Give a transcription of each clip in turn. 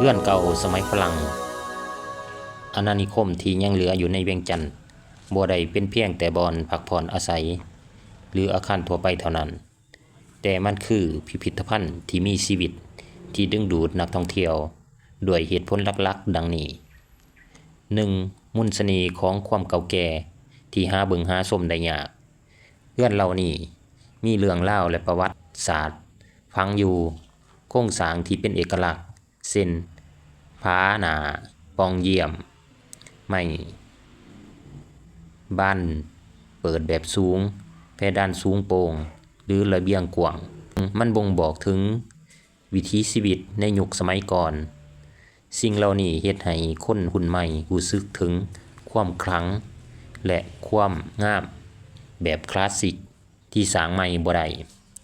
รือนเก่าสมัยฝรั่งอาณานิคมที่ยังเหลืออยู่ในเวียงจันทน์บ่ได้เป็นเพียงแต่บ่อนพักผ่อนอาศัยหรืออาคารทั่วไปเท่านั้นแต่มันคือพิพิธภัณฑ์ที่มีชีวิตที่ดึงดูดนักท่องเที่ยวด้วยเหตุผลหลักๆดังนี้ 1. มนต์เสน่ห์ของความเก่าแก่ที่หาเบิ่งหาชมได้ยากเรือนเหล่านี้มีเรื่องเล่าและประวัติศาสตร์ฝังอยู่โครงสร้างที่เป็นเอกลักษณ์เช่นผาหนาปองเยี่ยมไม้บ้านเปิดแบบสูงเพดานสูงโปร่งหรือระเบียงกว้างมันบ่งบอกถึงวิถีชีวิตในยุคสมัยก่อนสิ่งเหล่านี้เฮ็ดให้คนรุ่นใหม่รู้สึกถึงความขลังและความงามแบบคลาสสิกที่สร้างใหม่บ่ได้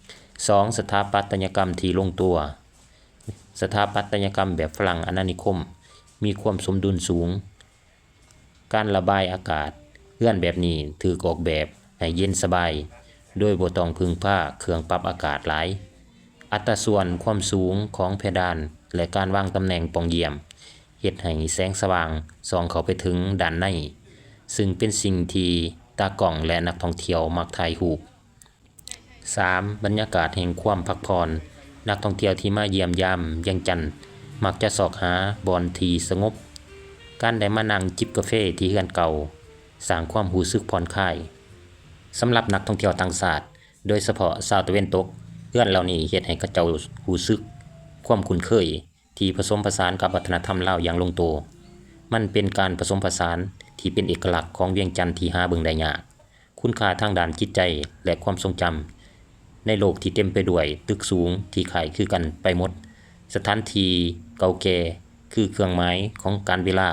2. สถาปัตยกรรมที่ลงตัวสถาปัตยกรรมแบบฝรั่งอาณานิคมมีความสมดุลสูงการระบายอากาศเรือนแบบนี้ถูกออกแบบให้เย็นสบายโดยบ่ต้องพึ่งพาเครื่องปรับอากาศหลายอัตราส่วนความสูงของเพดานและการวางตำแหน่งปองเยี่ยมเฮ็ดให้แสงสว่างส่องเข้าไปถึงด้านในซึ่งเป็นสิ่งที่ตากล้องและนักท่องเที่ยวมักถ่ายรูป 3. บรรยากาศแห่งความพักผ่อนนักท่องเที่ยวที่มาเยี่ยมยามเวียงจันทน์มักจะสอกหาบ่อนที่สงบการได้มานั่งจิบกาแฟที่เรือนเก่าสร้างความรู้สึกผ่อนคลายสำหรับนักท่องเที่ยวต่างชาติโดยเฉพาะชาวตะวันตกเรือนเหล่านี้เฮ็ดให้เขาเจ้ารู้สึกความคุ้นเคยที่ผสมผสานกับวัฒนธรรมลาวอย่างลงตัวมันเป็นการผสมผสานที่เป็นเอกลักษณ์ของเวียงจันทน์ที่หาเบิ่งได้ยากคุณค่าทางด้านจิตใจและความทรงจำในโลกที่เต็มไปด้วยตึกสูงที่คล้ายคือกันไปหมดสถานที่เก่าแก่คือเครื่องหมายของการเวลา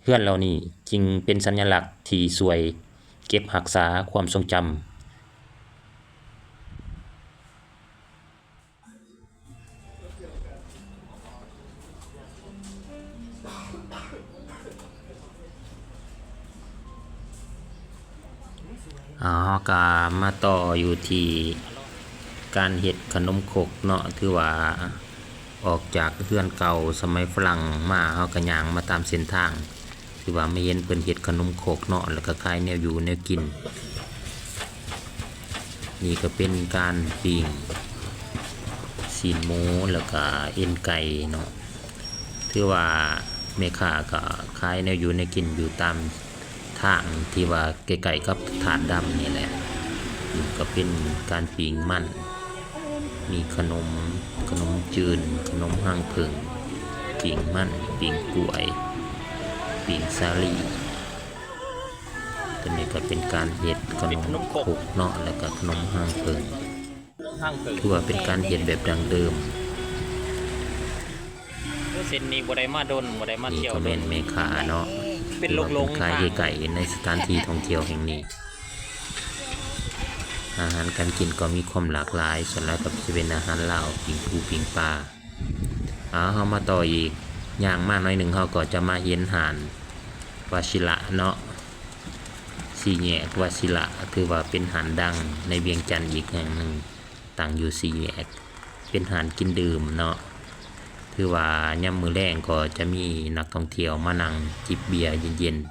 เรือนเหล่านี้จึงเป็นสัญลักษณ์ที่ช่วยเก็บรักษาความทรงจำก็มาต่ออยู่ที่การเฮ็ดขนมครกเนาะถือว่าออกจากเรือนเก่าสมัยฝรั่งมาเฮาก็ย่างมาตามเส้นทางถือว่าไม่เห็นเพิ่นเฮ็ดขนมครกเนาะแล้วก็ขายแนวอยู่แนวกินนี่ก็เป็นการปิ้งซีนหมูแล้วก็เอ็นไก่เนาะถือว่าแม่ค้าก็ขายแนวอยู่แนวกินอยู่ตามทางที่ว่าใกล้ๆกับถาดดำนี่แหละนี่ก็เป็นการปิ้งมันมีขนมจืนขนมห้างผึ่งปิ้งมันปิ้งกล้วยปิ้งสาลี่ตัวนี้ก็เป็นการเฮ็ดขนมครกเนาะแล้วก็ขนมห้างผึ่งถือว่าเป็นการเฮ็ดแบบดั้งเดิมเส้นนี้บ่ได้มาดนบ่ได้มาเที่ยวนี่ก็เป็นแม่ค้าเนาะเป็นลงขายไก่ในสถานที่ท่องเที่ยวแห่งนี้อาหารการกินก็มีความหลากหลายส่วนแล้วก็จะเป็นอาหารลาวปิ้งปูปิ้งปลาเฮามาต่ออีกย่างมาหน่อยหนึ่งเฮาก็จะมาเห็นหาดวชิระเนาะสี่แยกวชิระถือว่าเป็นหาดดังในเวียงจันทน์อีกแห่งหนึ่งตั้งอยู่สี่แยกเป็นหาดกินดื่มเนาะถือว่ายามมื้อแลงก็จะมีนักท่องเที่ยวมานั่งจิบเบียร์เย็นๆ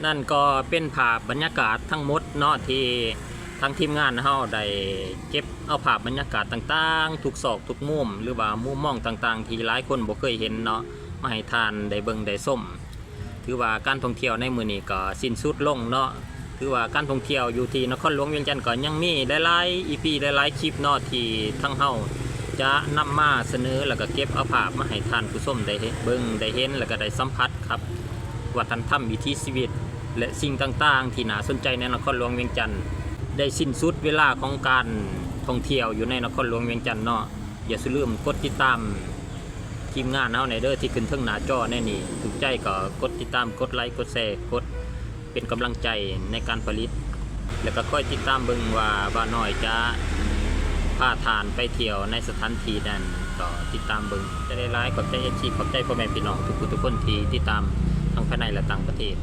นั่นก็เป็นภาพบรรยากาศทั้งหมดเนาะที่ทางทีมงานเฮาได้เก็บเอาภาพบรรยากาศต่างๆทุกซอกทุกมุมหรือว่ามุมมองต่างๆที่หลายคนบ่เคยเห็นเนาะมาให้ทานได้เบิ่งได้ส้มถือว่าการท่องเที่ยวในมื้อนี้ก็สิ้นสุดลงเนาะถือว่าการท่องเที่ยวอยู่ที่นครหลวงเวียงจันทน์ก็ยังมีหลายๆ EP หลายๆคลิปเนาะที่ทั้งเฮาจะนำมาเสนอแล้วก็เก็บเอาภาพมาให้ท่านผู้ชมได้เบิ่งได้เห็นแล้วก็ได้สัมผัสครับวัฒนธรรมวิถีชีวิตและสิ่งต่างๆที่น่าสนใจในนครหลวงเวียงจันทน์ได้สิ้นสุดเวลาของการท่องเที่ยวอยู่ในนครหลวงเวียงจันทน์เนาะอย่าลืมกดติดตาม ทีมงานเฮาในเด้อที่ขึ้นเทิงหน้าจอแน่นี่ถูกใจก็กดติดตามกดไลค์กดแชร์กดเป็นกำลังใจในการผลิตแล้วก็ค่อยติดตามเบิ่งว่าบ้านน้อยจะพาทานไปเที่ยวในสถานที่นั้นก็ติดตามเบิ่งจะได้ไลค์ขอบใจ FC ขอบใจพ่อแม่พี่น้องทุกคนที่ติดตามทั้งภายในและต่างประเทศ